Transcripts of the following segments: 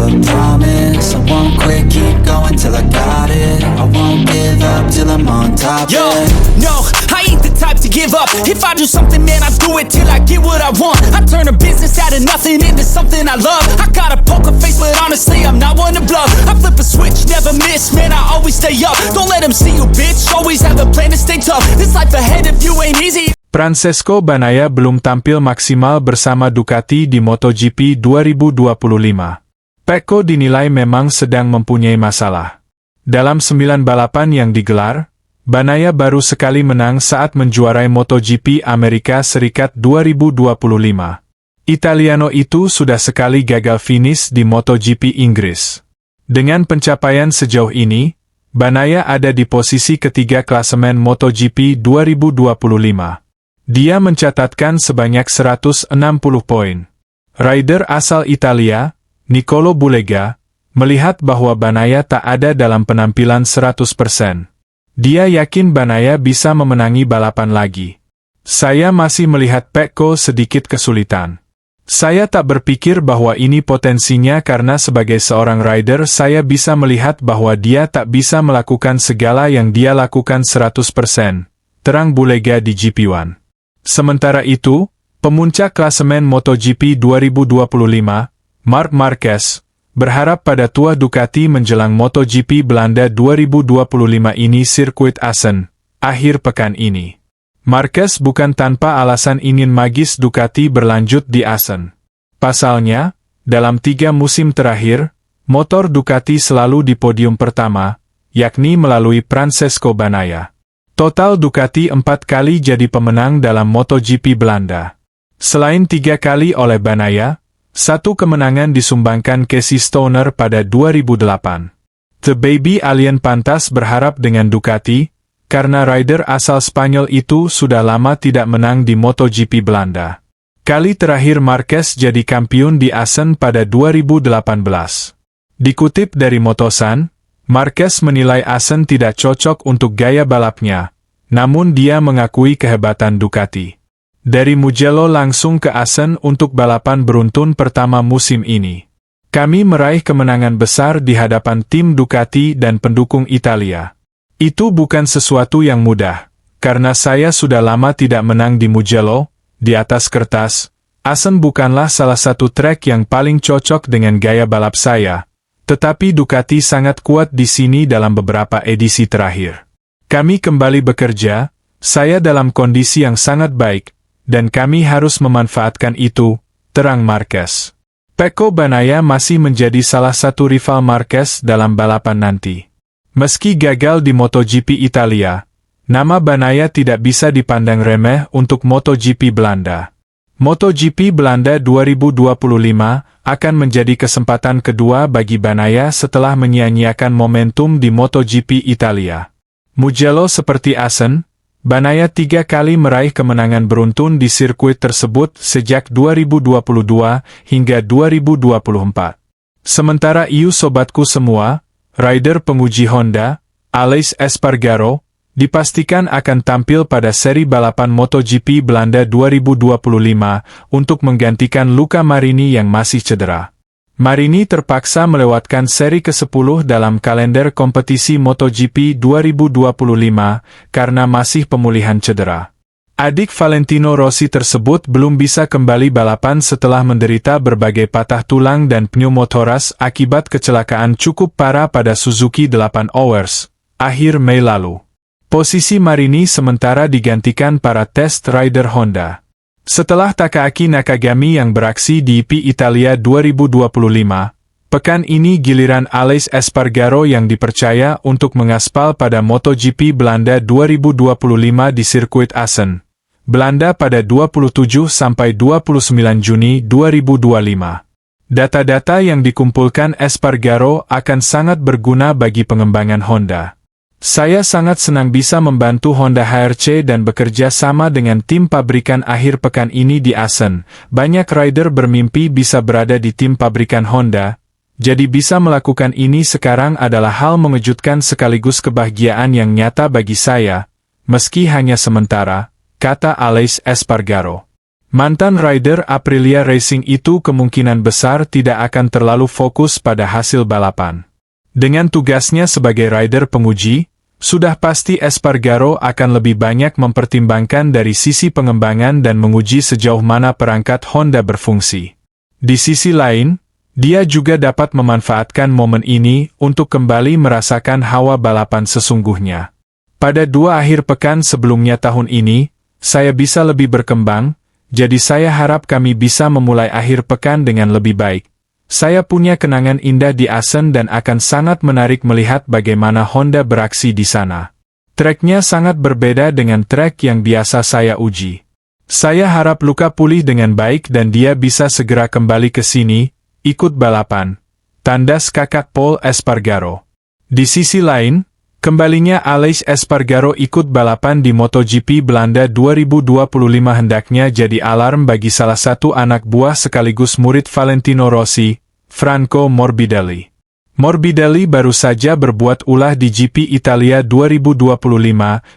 never promise I won't quit, keep going till I got it. I won't give up till I'm on top. Yo, no, I ain't the type to give up. If I do something, man, I do it till I get what I want. I turn a business out of nothing into something I love. I got a poker face, but honestly, I'm not one to bluff. I flip a switch, never miss, man, I always stay up. Don't let them see you, bitch, always have a plan to stay tough. This life ahead of you ain't easy. Francesco Bagnaia belum tampil maksimal bersama Ducati di MotoGP 2025. Pecco dinilai memang sedang mempunyai masalah. Dalam 9 balapan yang digelar, Bagnaia baru sekali menang saat menjuarai MotoGP Amerika Serikat 2025. Italiano itu sudah sekali gagal finish di MotoGP Inggris. Dengan pencapaian sejauh ini, Bagnaia ada di posisi ketiga klasemen MotoGP 2025. Dia mencatatkan sebanyak 160 poin. Rider asal Italia, Nicolo Bulega, melihat bahwa Bagnaia tak ada dalam penampilan 100%. Dia yakin Bagnaia bisa memenangi balapan lagi. Saya masih melihat Pecco sedikit kesulitan. Saya tak berpikir bahwa ini potensinya karena sebagai seorang rider saya bisa melihat bahwa dia tak bisa melakukan segala yang dia lakukan 100%, terang Bulega di GP1. Sementara itu, pemuncak klasemen MotoGP 2025, Marc Marquez, berharap pada tua Ducati menjelang MotoGP Belanda 2025 ini sirkuit Assen, akhir pekan ini. Marquez bukan tanpa alasan ingin magis Ducati berlanjut di Assen. Pasalnya, dalam 3 musim terakhir, motor Ducati selalu di podium pertama, yakni melalui Francesco Bagnaia. Total Ducati 4 kali jadi pemenang dalam MotoGP Belanda. Selain 3 kali oleh Bagnaia, 1 kemenangan disumbangkan Casey Stoner pada 2008. The Baby Alien pantas berharap dengan Ducati, karena rider asal Spanyol itu sudah lama tidak menang di MotoGP Belanda. Kali terakhir Marquez jadi kampiun di Assen pada 2018. Dikutip dari Motosan, Marquez menilai Assen tidak cocok untuk gaya balapnya, namun dia mengakui kehebatan Ducati. Dari Mugello langsung ke Assen untuk balapan beruntun pertama musim ini. Kami meraih kemenangan besar di hadapan tim Ducati dan pendukung Italia. Itu bukan sesuatu yang mudah, karena saya sudah lama tidak menang di Mugello. Di atas kertas, Assen bukanlah salah satu trek yang paling cocok dengan gaya balap saya. Tetapi Ducati sangat kuat di sini dalam beberapa edisi terakhir. Kami kembali bekerja, saya dalam kondisi yang sangat baik, dan kami harus memanfaatkan itu, terang Marquez. Pecco Bagnaia masih menjadi salah satu rival Marquez dalam balapan nanti. Meski gagal di MotoGP Italia, nama Bagnaia tidak bisa dipandang remeh untuk MotoGP Belanda. MotoGP Belanda 2025 akan menjadi kesempatan kedua bagi Bagnaia setelah menyia-nyiakan momentum di MotoGP Italia. Mugello seperti Assen, Bagnaia 3 kali meraih kemenangan beruntun di sirkuit tersebut sejak 2022 hingga 2024. Sementara sobatku semua, rider penguji Honda, Aleix Espargaro, dipastikan akan tampil pada seri balapan MotoGP Belanda 2025 untuk menggantikan Luca Marini yang masih cedera. Marini terpaksa melewatkan seri ke-10 dalam kalender kompetisi MotoGP 2025 karena masih pemulihan cedera. Adik Valentino Rossi tersebut belum bisa kembali balapan setelah menderita berbagai patah tulang dan pneumotoras akibat kecelakaan cukup parah pada Suzuki 8 Hours, akhir Mei lalu. Posisi Marini sementara digantikan para test rider Honda. Setelah Takaaki Nakagami yang beraksi di IP Italia 2025, pekan ini giliran Aleix Espargaro yang dipercaya untuk mengaspal pada MotoGP Belanda 2025 di sirkuit Assen, Belanda pada 27–29 Juni 2025. Data-data yang dikumpulkan Espargaro akan sangat berguna bagi pengembangan Honda. Saya sangat senang bisa membantu Honda HRC dan bekerja sama dengan tim pabrikan akhir pekan ini di Assen. Banyak rider bermimpi bisa berada di tim pabrikan Honda, jadi bisa melakukan ini sekarang adalah hal mengejutkan sekaligus kebahagiaan yang nyata bagi saya, meski hanya sementara, kata Aleix Espargaro. Mantan rider Aprilia Racing itu kemungkinan besar tidak akan terlalu fokus pada hasil balapan. Dengan tugasnya sebagai rider penguji, sudah pasti Espargaro akan lebih banyak mempertimbangkan dari sisi pengembangan dan menguji sejauh mana perangkat Honda berfungsi. Di sisi lain, dia juga dapat memanfaatkan momen ini untuk kembali merasakan hawa balapan sesungguhnya. Pada 2 akhir pekan sebelumnya tahun ini, saya bisa lebih berkembang, jadi saya harap kami bisa memulai akhir pekan dengan lebih baik. Saya punya kenangan indah di Assen dan akan sangat menarik melihat bagaimana Honda beraksi di sana. Treknya sangat berbeda dengan trek yang biasa saya uji. Saya harap Luca pulih dengan baik dan dia bisa segera kembali ke sini, ikut balapan. Tandas kakak Pol Espargaro. Di sisi lain, kembalinya Aleix Espargaro ikut balapan di MotoGP Belanda 2025 hendaknya jadi alarm bagi salah satu anak buah sekaligus murid Valentino Rossi, Franco Morbidelli. Morbidelli baru saja berbuat ulah di GP Italia 2025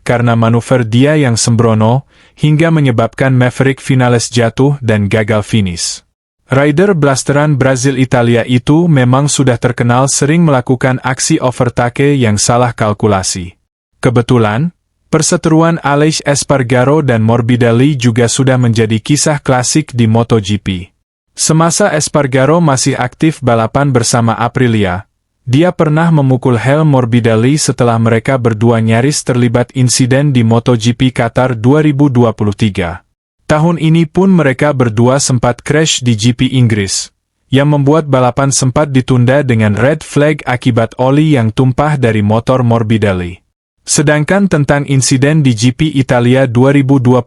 karena manuver dia yang sembrono, hingga menyebabkan Maverick Vinales jatuh dan gagal finish. Rider blasteran Brazil Italia itu memang sudah terkenal sering melakukan aksi overtake yang salah kalkulasi. Kebetulan, perseteruan Aleix Espargaro dan Morbidelli juga sudah menjadi kisah klasik di MotoGP. Semasa Espargaro masih aktif balapan bersama Aprilia, dia pernah memukul helm Morbidelli setelah mereka berdua nyaris terlibat insiden di MotoGP Qatar 2023. Tahun ini pun mereka berdua sempat crash di GP Inggris, yang membuat balapan sempat ditunda dengan red flag akibat oli yang tumpah dari motor Morbidelli. Sedangkan tentang insiden di GP Italia 2025,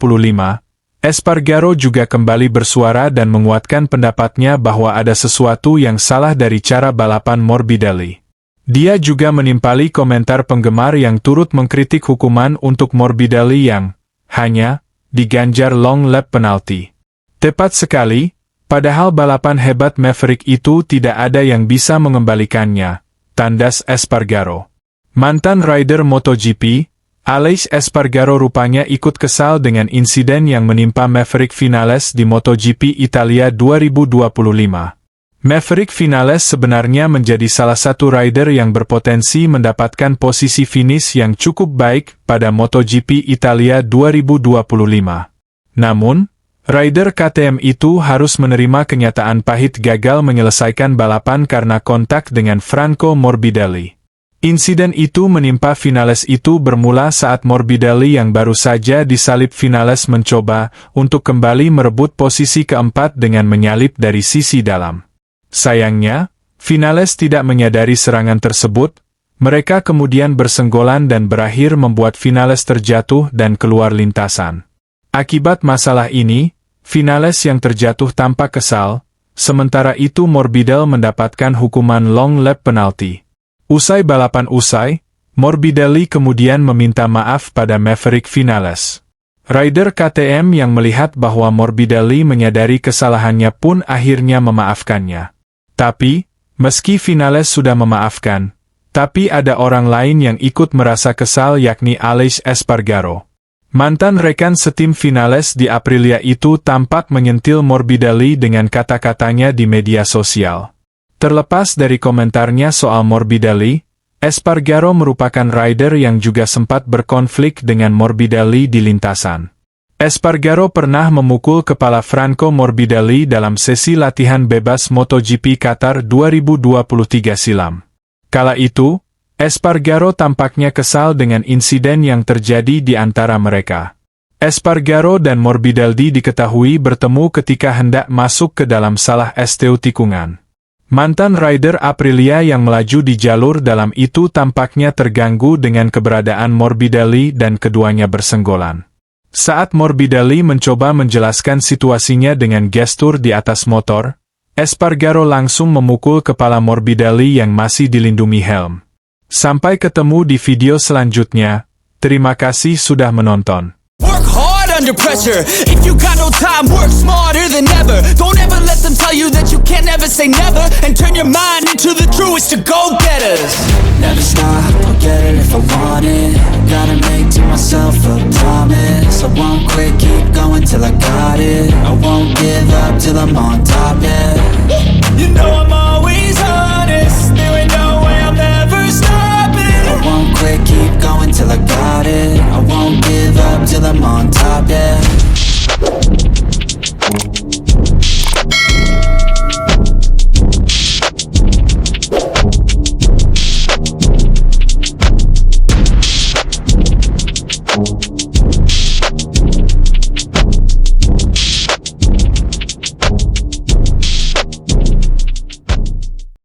Espargaro juga kembali bersuara dan menguatkan pendapatnya bahwa ada sesuatu yang salah dari cara balapan Morbidelli. Dia juga menimpali komentar penggemar yang turut mengkritik hukuman untuk Morbidelli yang hanya diganjar long lap penalti. Tepat sekali, padahal balapan hebat Maverick itu tidak ada yang bisa mengembalikannya, tandas Espargaro. Mantan rider MotoGP, Aleix Espargaro rupanya ikut kesal dengan insiden yang menimpa Maverick Vinales di MotoGP Italia 2025. Maverick Vinales sebenarnya menjadi salah satu rider yang berpotensi mendapatkan posisi finish yang cukup baik pada MotoGP Italia 2025. Namun, rider KTM itu harus menerima kenyataan pahit gagal menyelesaikan balapan karena kontak dengan Franco Morbidelli. Insiden itu menimpa Vinales itu bermula saat Morbidelli yang baru saja disalip Vinales mencoba untuk kembali merebut posisi keempat dengan menyalip dari sisi dalam. Sayangnya, Vinales tidak menyadari serangan tersebut, mereka kemudian bersenggolan dan berakhir membuat Vinales terjatuh dan keluar lintasan. Akibat masalah ini, Vinales yang terjatuh tampak kesal, sementara itu Morbidelli mendapatkan hukuman long lap penalti. Usai balapan Morbidelli kemudian meminta maaf pada Maverick Vinales. Rider KTM yang melihat bahwa Morbidelli menyadari kesalahannya pun akhirnya memaafkannya. Tapi, meski Vinales sudah memaafkan, tapi ada orang lain yang ikut merasa kesal yakni Aleix Espargaro. Mantan rekan setim Vinales di Aprilia itu tampak menyentil Morbidelli dengan kata-katanya di media sosial. Terlepas dari komentarnya soal Morbidelli, Espargaro merupakan rider yang juga sempat berkonflik dengan Morbidelli di lintasan. Espargaro pernah memukul kepala Franco Morbidelli dalam sesi latihan bebas MotoGP Qatar 2023 silam. Kala itu, Espargaro tampaknya kesal dengan insiden yang terjadi di antara mereka. Espargaro dan Morbidelli diketahui bertemu ketika hendak masuk ke dalam salah STU tikungan. Mantan rider Aprilia yang melaju di jalur dalam itu tampaknya terganggu dengan keberadaan Morbidelli dan keduanya bersenggolan. Saat Morbidelli mencoba menjelaskan situasinya dengan gestur di atas motor, Espargaro langsung memukul kepala Morbidelli yang masih dilindungi helm. Sampai ketemu di video selanjutnya. Terima kasih sudah menonton. Work hard under pressure. If you got no time, work smarter than ever. Don't ever let them tell you that you can't never say never. And turn your mind into the truest of go-getters. Never stop, get it if I want it. Gotta make to myself a promise. I won't quit, keep going till I got it. I won't give up till I'm on